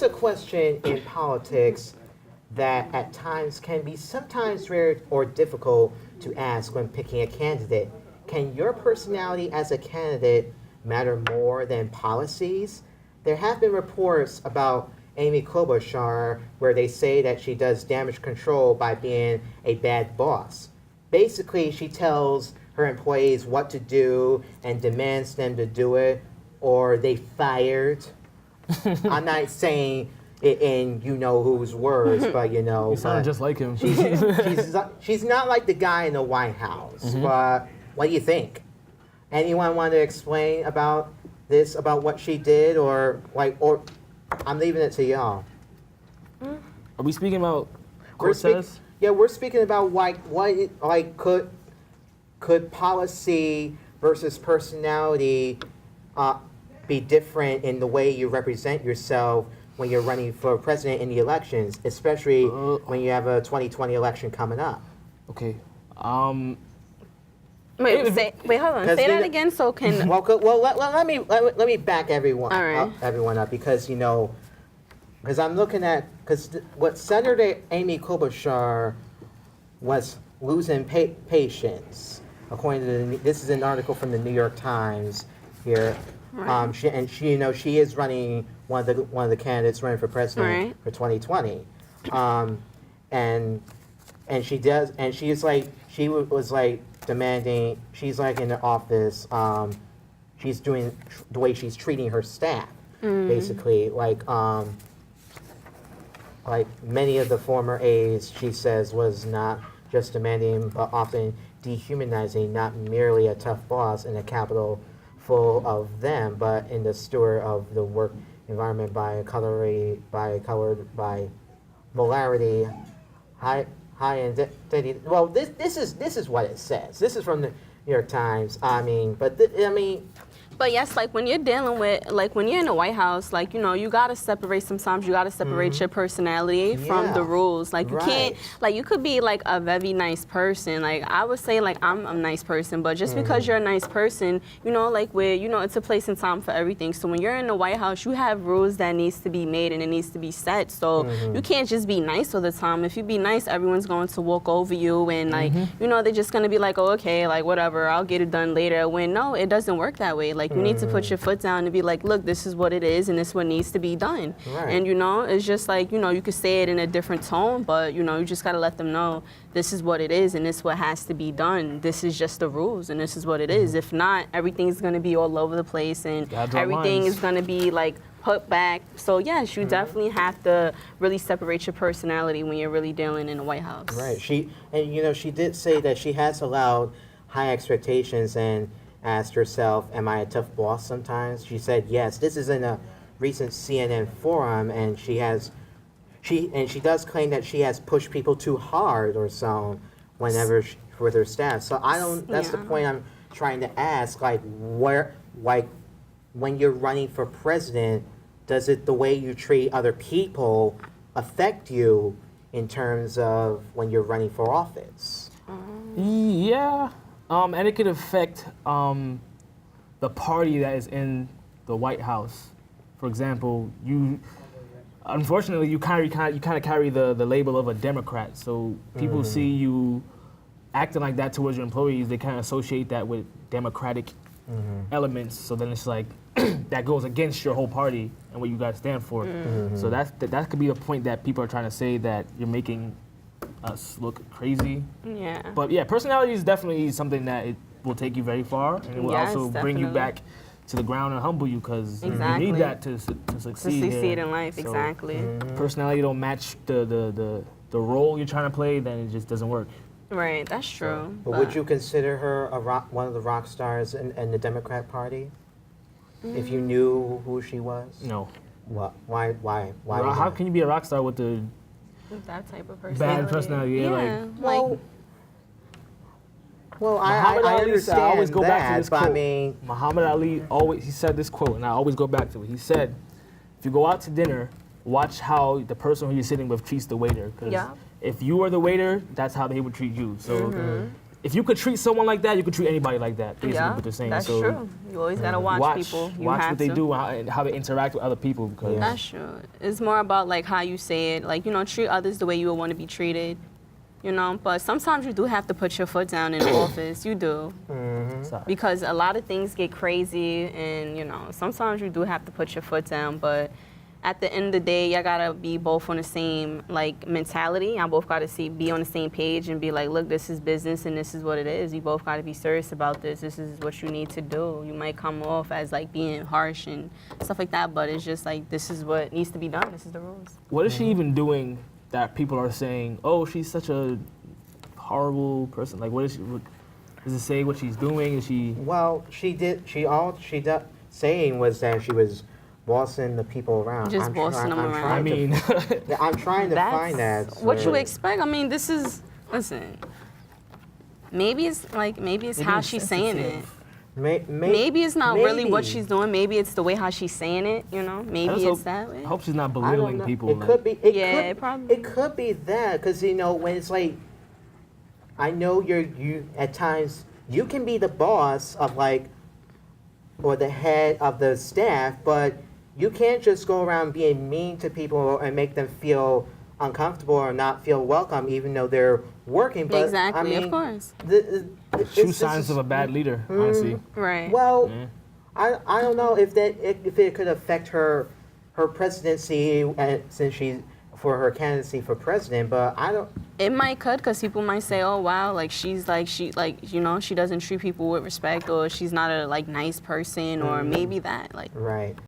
a question in politics that at times can be sometimes rare or difficult to ask when picking a candidate. Can your personality as a candidate matter more than policies? There have been reports about Amy Klobuchar where they say that she does damage control by being a bad boss. Basically, she tells her employees what to do and demands them to do it, or they fired. I'm not saying it in you know whose words, but you know. You sound but just like him. she's not like the guy in the White House. But what do you think? Anyone want to explain about this, about what she did, or I'm leaving it to y'all. Are we speaking about We're Cortez? we're speaking about could policy versus personality be different in the way you represent yourself when you're running for president in the elections, especially when you have a 2020 election coming up? Okay. Wait, hold on. Say that again. So can Let me back everyone All right. everyone up because I'm looking at what Senator Amy Klobuchar was losing patience, according to this is an article from the New York Times here. Right. She is running one of the candidates running for president Right. for 2020, and she was like demanding. She's like in the office. She's doing the way she's treating her staff, basically like many of the former aides, she says, was not just demanding but often dehumanizing, not merely a tough boss in a capital full of them, but in the steward of the work environment by molarity, high and steady. Well, this is what it says. This is from the New York Times. But yes, like when you're dealing with, like when you're in the White House, like, you know, you gotta separate sometimes, you gotta separate your personality from the rules. Like you can't, like you could be like a very nice person. Like I would say like I'm a nice person, but just because you're a nice person, you know, like where, you know, it's a place and time for everything. So when you're in the White House, you have rules that needs to be made and it needs to be set. So you can't just be nice all the time. If you be nice, everyone's going to walk over you and like, you know, they're just gonna be like, oh, okay, like whatever, I'll get it done later. When no, it doesn't work that way. Like you need to put your foot down and be like, look, this is what it is and this is what needs to be done. Right. And you know, it's just like, you know, you could say it in a different tone, but you know, you just gotta let them know this is what it is and this is what has to be done. This is just the rules and this is what it is. If not, everything's gonna be all over the place and everything is gonna be like put back. So yes, you definitely have to really separate your personality when you're really dealing in the White House. Right. She did say that she has allowed high expectations and asked herself, am I a tough boss sometimes? She said yes. This is in a recent CNN forum, and she does claim that she has pushed people too hard or so whenever with her staff. So that's the point I'm trying to ask, when you're running for president, does the way you treat other people affect you in terms of when you're running for office? Yeah. And it could affect the party that is in the White House. For example, unfortunately, you kind of carry the label of a Democrat. So people see you acting like that towards your employees. They kind of associate that with Democratic elements. So then it's like that goes against your whole party and what you guys stand for. So that could be a point that people are trying to say that you're making us look crazy. Yeah. But yeah, personality is definitely something that it will take you very far, and it will also bring you back to the ground and humble you, because you need that to succeed. To succeed in life, exactly. Personality don't match the role you're trying to play, then it just doesn't work. Right, that's true. But would you consider her one of the rock stars in the Democrat Party? If you knew who she was? No. What? Why? How can you be a rock star with the that type of personality? bad personality? Yeah, I understand I always go back to this but quote. I mean, Muhammad Ali he said this quote, and I always go back to it. He said, if you go out to dinner, watch how the person who you're sitting with treats the waiter. Because if you are the waiter, that's how they would treat you. So if you could treat someone like that, you could treat anybody like that. Basically, Yeah, what they're saying. that's so true. You always gotta watch people. You watch have what they to. do and how they interact with other people. Because That's true. It's more about like how you say it. Like, you know, treat others the way you would want to be treated. You know, but sometimes you do have to put your foot down in the office. You do. sorry. Because a lot of things get crazy and, you know, sometimes you do have to put your foot down, but at the end of the day, y'all gotta be both on the same like mentality. Y'all both gotta be on the same page and be like, look, this is business and this is what it is. You both gotta be serious about this. This is what you need to do. You might come off as like being harsh and stuff like that, but it's just like this is what needs to be done. This is the rules. What is she even doing that people are saying, oh, she's such a horrible person? Like, what is she? Does it say what she's doing? Is she? Well, all she did saying was that she was bossing the people around. Just bossing them around. I mean, Yeah, I'm trying to find that. What so- you expect? I mean, this is, listen, maybe it's how she's saying it. Maybe it's not really what she's doing. Maybe it's the way how she's saying it, you know? Maybe it's that way. I hope she's not I don't belittling know. people. It like- could be. It It could be that because you know when it's like, I know you at times you can be the boss of like, or the head of the staff, but you can't just go around being mean to people and make them feel uncomfortable or not feel welcome, even though they're working. But Exactly, I mean, of course. True signs of a bad leader, honestly. Right. Well, Yeah. I don't know if it could affect her presidency since for her candidacy for president, but I don't. It might cut because people might say, oh, wow, like she doesn't treat people with respect or she's not a like nice person or maybe that. Like, Right.